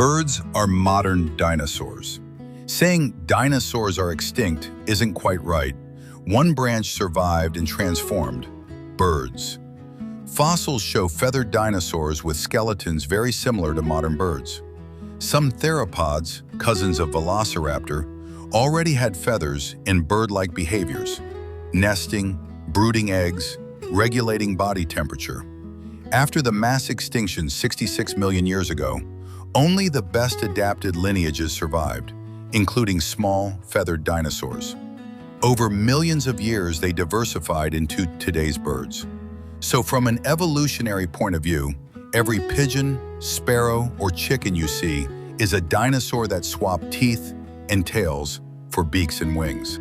Birds are modern dinosaurs. Saying dinosaurs are extinct isn't quite right. One branch survived and transformed: birds. Fossils show feathered dinosaurs with skeletons very similar to modern birds. Some theropods, cousins of Velociraptor, already had feathers and bird-like behaviors: nesting, brooding eggs, regulating body temperature. After the mass extinction 66 million years ago, only the best adapted lineages survived, including small, feathered dinosaurs. Over millions of years, they diversified into today's birds. So from an evolutionary point of view, every pigeon, sparrow, or chicken you see is a dinosaur that swapped teeth and tails for beaks and wings.